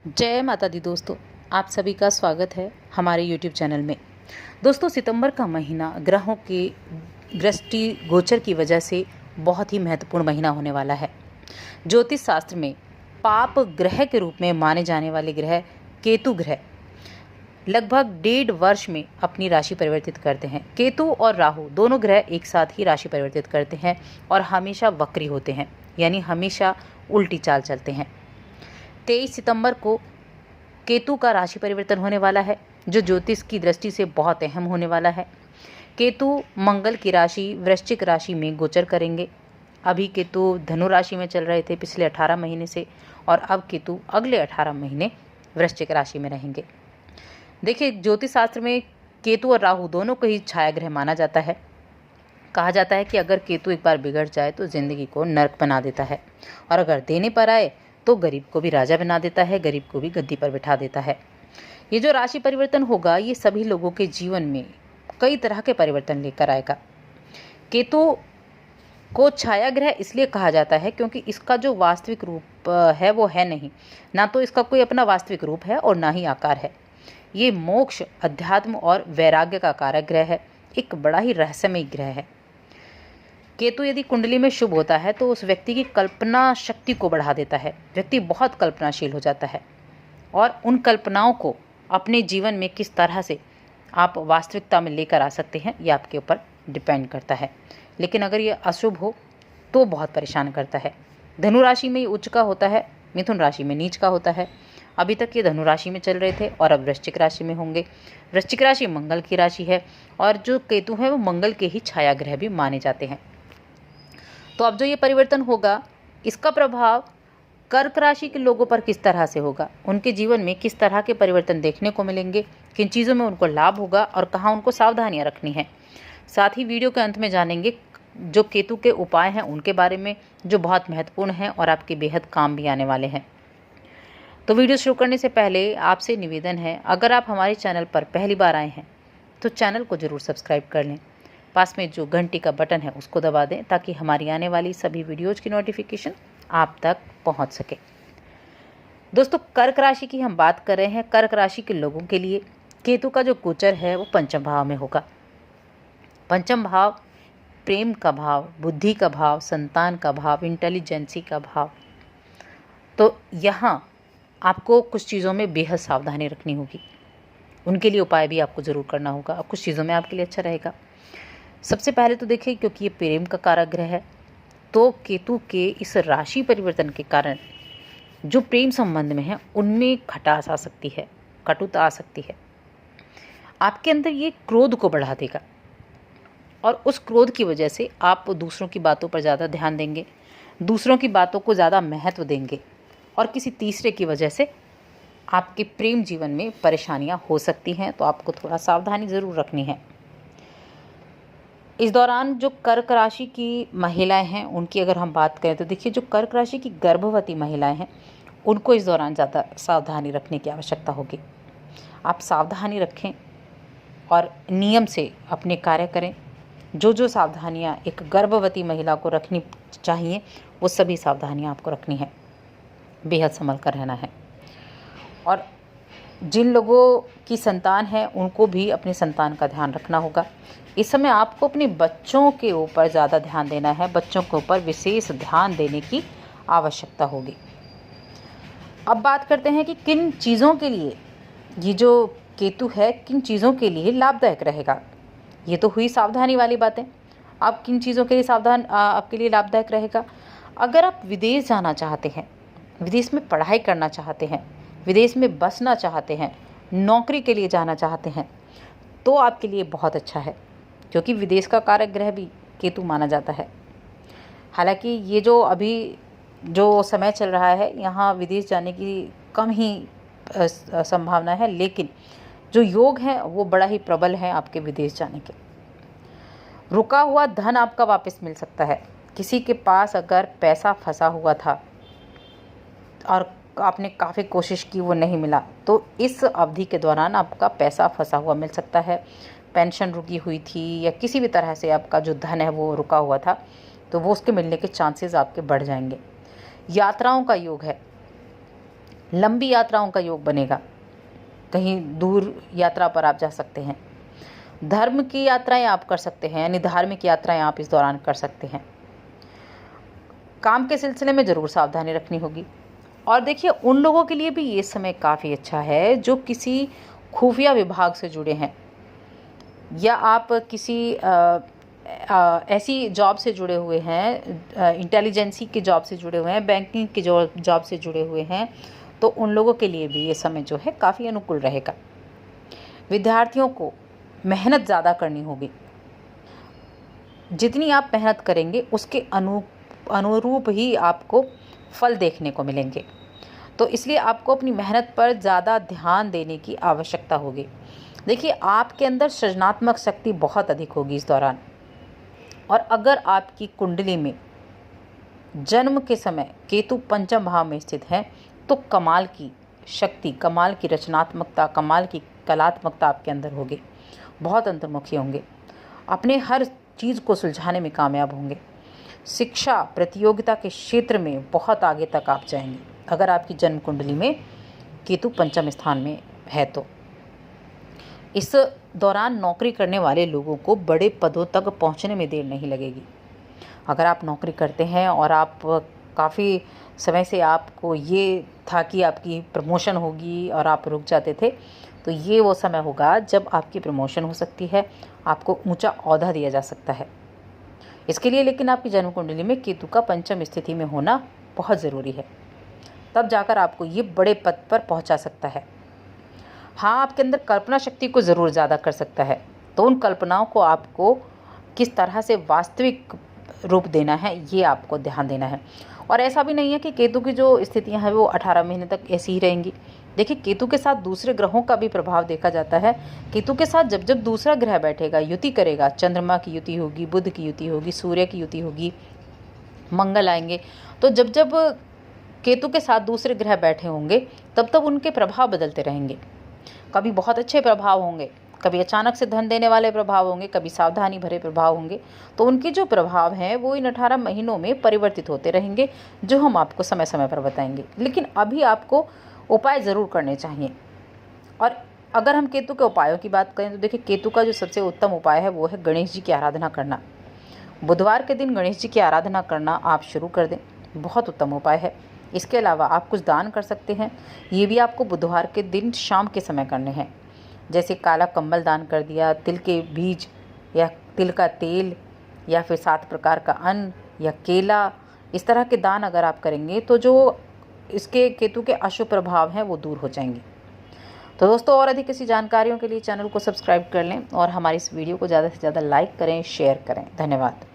जय माता दी दोस्तों, आप सभी का स्वागत है हमारे यूट्यूब चैनल में। दोस्तों, सितंबर का महीना ग्रहों के दृष्टि गोचर की वजह से बहुत ही महत्वपूर्ण महीना होने वाला है। ज्योतिष शास्त्र में पाप ग्रह के रूप में माने जाने वाले ग्रह केतु ग्रह लगभग 1.5 वर्ष में अपनी राशि परिवर्तित करते हैं। केतु और राहु दोनों ग्रह एक साथ ही राशि परिवर्तित करते हैं और हमेशा वक्री होते हैं, यानी हमेशा उल्टी चाल चलते हैं। 23 सितंबर को केतु का राशि परिवर्तन होने वाला है, जो ज्योतिष की दृष्टि से बहुत अहम होने वाला है। केतु मंगल की राशि वृश्चिक राशि में गोचर करेंगे। अभी केतु धनु राशि में चल रहे थे पिछले 18 महीने से, और अब केतु अगले 18 महीने वृश्चिक राशि में रहेंगे। देखिए, ज्योतिष शास्त्र में केतु और राहु दोनों को ही छाया ग्रह माना जाता है। कहा जाता है कि अगर केतु एक बार बिगड़ जाए तो ज़िंदगी को नर्क बना देता है, और अगर देने पर आए तो गरीब को भी राजा बना देता है, गरीब को भी गद्दी पर बिठा देता है। ये जो राशि परिवर्तन होगा, ये सभी लोगों के जीवन में कई तरह के परिवर्तन लेकर आएगा। केतु को छाया ग्रह इसलिए कहा जाता है क्योंकि इसका जो वास्तविक रूप है वो है नहीं, ना तो इसका कोई अपना वास्तविक रूप है और ना ही आकार है। ये मोक्ष, अध्यात्म और वैराग्य का कारक ग्रह है, एक बड़ा ही रहस्यमय ग्रह है। केतु यदि कुंडली में शुभ होता है तो उस व्यक्ति की कल्पना शक्ति को बढ़ा देता है। व्यक्ति बहुत कल्पनाशील हो जाता है, और उन कल्पनाओं को अपने जीवन में किस तरह से आप वास्तविकता में लेकर आ सकते हैं, ये आपके ऊपर डिपेंड करता है। लेकिन अगर ये अशुभ हो तो बहुत परेशान करता है। धनु राशि में ये उच्च का होता है, मिथुन राशि में नीच का होता है। अभी तक ये धनु राशि में चल रहे थे और अब वृश्चिक राशि में होंगे। वृश्चिक राशि मंगल की राशि है, और जो केतु है वो मंगल के ही छाया ग्रह भी माने जाते हैं। तो अब जो ये परिवर्तन होगा, इसका प्रभाव कर्क राशि के लोगों पर किस तरह से होगा, उनके जीवन में किस तरह के परिवर्तन देखने को मिलेंगे, किन चीज़ों में उनको लाभ होगा और कहाँ उनको सावधानियां रखनी है। साथ ही वीडियो के अंत में जानेंगे जो केतु के उपाय हैं उनके बारे में, जो बहुत महत्वपूर्ण हैं और आपके बेहद काम भी आने वाले हैं। तो वीडियो शुरू करने से पहले आपसे निवेदन है, अगर आप हमारे चैनल पर पहली बार आए हैं तो चैनल को ज़रूर सब्सक्राइब कर लें। पास में जो घंटी का बटन है उसको दबा दें, ताकि हमारी आने वाली सभी वीडियोज़ की नोटिफिकेशन आप तक पहुंच सके। दोस्तों, कर्क राशि की हम बात कर रहे हैं। कर्क राशि के लोगों के लिए केतु का जो गोचर है वो पंचम भाव में होगा। पंचम भाव प्रेम का भाव, बुद्धि का भाव, संतान का भाव, इंटेलिजेंसी का भाव। तो यहाँ आपको कुछ चीज़ों में बेहद सावधानी रखनी होगी, उनके लिए उपाय भी आपको ज़रूर करना होगा, और कुछ चीज़ों में आपके लिए अच्छा रहेगा। सबसे पहले तो देखिए, क्योंकि ये प्रेम का कारक ग्रह है, तो केतु के इस राशि परिवर्तन के कारण जो प्रेम संबंध में है उनमें खटास आ सकती है, कटुता आ सकती है। आपके अंदर ये क्रोध को बढ़ा देगा, और उस क्रोध की वजह से आप दूसरों की बातों पर ज़्यादा ध्यान देंगे, दूसरों की बातों को ज़्यादा महत्व देंगे, और किसी तीसरे की वजह से आपके प्रेम जीवन में परेशानियां हो सकती हैं। तो आपको थोड़ा सावधानी ज़रूर रखनी है। इस दौरान जो कर्क राशि की महिलाएं हैं उनकी अगर हम बात करें तो देखिए, जो कर्क राशि की गर्भवती महिलाएं हैं उनको इस दौरान ज़्यादा सावधानी रखने की आवश्यकता होगी। आप सावधानी रखें और नियम से अपने कार्य करें। जो जो सावधानियां एक गर्भवती महिला को रखनी चाहिए वो सभी सावधानियां आपको रखनी है, बेहद संभल कर रहना है। और जिन लोगों की संतान है उनको भी अपनी संतान का ध्यान रखना होगा। इस समय आपको अपने बच्चों के ऊपर ज़्यादा ध्यान देना है, बच्चों के ऊपर विशेष ध्यान देने की आवश्यकता होगी। अब बात करते हैं कि किन चीज़ों के लिए ये जो केतु है, किन चीज़ों के लिए लाभदायक रहेगा। ये तो हुई सावधानी वाली बातें। अब किन चीज़ों के लिए आपके लिए लाभदायक रहेगा। अगर आप विदेश जाना चाहते हैं, विदेश में पढ़ाई करना चाहते हैं, विदेश में बसना चाहते हैं, नौकरी के लिए जाना चाहते हैं, तो आपके लिए बहुत अच्छा है, क्योंकि विदेश का कारक ग्रह भी केतु माना जाता है। हालांकि ये जो अभी जो समय चल रहा है, यहाँ विदेश जाने की कम ही संभावना है, लेकिन जो योग है वो बड़ा ही प्रबल है आपके विदेश जाने के। रुका हुआ धन आपका वापस मिल सकता है। किसी के पास अगर पैसा फंसा हुआ था और आपने काफ़ी कोशिश की, वो नहीं मिला, तो इस अवधि के दौरान आपका पैसा फंसा हुआ मिल सकता है। पेंशन रुकी हुई थी या किसी भी तरह से आपका जो धन है वो रुका हुआ था, तो वो उसके मिलने के चांसेस आपके बढ़ जाएंगे। यात्राओं का योग है। लंबी यात्राओं का योग बनेगा, कहीं दूर यात्रा पर आप जा सकते हैं। धर्म की यात्राएं आप कर सकते हैं, यानी धार्मिक यात्राएं आप इस दौरान कर सकते हैं। काम के सिलसिले में ज़रूर सावधानी रखनी होगी। और देखिए, उन लोगों के लिए भी ये समय काफ़ी अच्छा है जो किसी खुफिया विभाग से जुड़े हैं, या आप किसी ऐसी जॉब से जुड़े हुए हैं, इंटेलिजेंसी के जॉब से जुड़े हुए हैं, बैंकिंग के जॉब से जुड़े हुए हैं, तो उन लोगों के लिए भी ये समय जो है काफ़ी अनुकूल रहेगा। विद्यार्थियों को मेहनत ज़्यादा करनी होगी। जितनी आप मेहनत करेंगे उसके अनुरूप ही आपको फल देखने को मिलेंगे, तो इसलिए आपको अपनी मेहनत पर ज़्यादा ध्यान देने की आवश्यकता होगी। देखिए, आपके अंदर सृजनात्मक शक्ति बहुत अधिक होगी इस दौरान, और अगर आपकी कुंडली में जन्म के समय केतु पंचम भाव में स्थित है तो कमाल की शक्ति, कमाल की रचनात्मकता, कमाल की कलात्मकता आपके अंदर होगी। बहुत अंतर्मुखी होंगे, अपने हर चीज़ को सुलझाने में कामयाब होंगे। शिक्षा प्रतियोगिता के क्षेत्र में बहुत आगे तक आप जाएंगे अगर आपकी जन्म कुंडली में केतु पंचम स्थान में है तो। इस दौरान नौकरी करने वाले लोगों को बड़े पदों तक पहुंचने में देर नहीं लगेगी। अगर आप नौकरी करते हैं और आप काफ़ी समय से आपको ये था कि आपकी प्रमोशन होगी और आप रुक जाते थे, तो ये वो समय होगा जब आपकी प्रमोशन हो सकती है, आपको ऊंचा ओहदा दिया जा सकता है। इसके लिए लेकिन आपकी जन्म कुंडली में केतु का पंचम स्थिति में होना बहुत ज़रूरी है, तब जाकर आपको ये बड़े पद पर पहुंचा सकता है। हाँ, आपके अंदर कल्पना शक्ति को ज़रूर ज़्यादा कर सकता है, तो उन कल्पनाओं को आपको किस तरह से वास्तविक रूप देना है, ये आपको ध्यान देना है। और ऐसा भी नहीं है कि केतु की जो स्थितियां हैं वो 18 महीने तक ऐसी ही रहेंगी। देखिए, केतु के साथ दूसरे ग्रहों का भी प्रभाव देखा जाता है। केतु के साथ जब जब दूसरा ग्रह बैठेगा, युति करेगा, चंद्रमा की युति होगी, बुध की युति होगी, सूर्य की युति होगी, मंगल आएंगे, तो जब जब केतु के साथ दूसरे ग्रह बैठे होंगे तब तब उनके प्रभाव बदलते रहेंगे। कभी बहुत अच्छे प्रभाव होंगे, कभी अचानक से धन देने वाले प्रभाव होंगे, कभी सावधानी भरे प्रभाव होंगे। तो उनके जो प्रभाव हैं वो इन 18 महीनों में परिवर्तित होते रहेंगे, जो हम आपको समय समय पर बताएंगे। लेकिन अभी आपको उपाय ज़रूर करने चाहिए। और अगर हम केतु के उपायों की बात करें तो देखिए, केतु का जो सबसे उत्तम उपाय है वो है गणेश जी की आराधना करना। बुधवार के दिन गणेश जी की आराधना करना आप शुरू कर दें, बहुत उत्तम उपाय है। इसके अलावा आप कुछ दान कर सकते हैं, ये भी आपको बुधवार के दिन शाम के समय करने हैं। जैसे काला कंबल दान कर दिया, तिल के बीज या तिल का तेल, या फिर 7 प्रकार का अन्न या केला, इस तरह के दान अगर आप करेंगे तो जो इसके केतु के अशुभ प्रभाव हैं वो दूर हो जाएंगे। तो दोस्तों, और अधिक ऐसी जानकारियों के लिए चैनल को सब्सक्राइब कर लें और हमारी इस वीडियो को ज़्यादा से ज़्यादा लाइक करें, शेयर करें। धन्यवाद।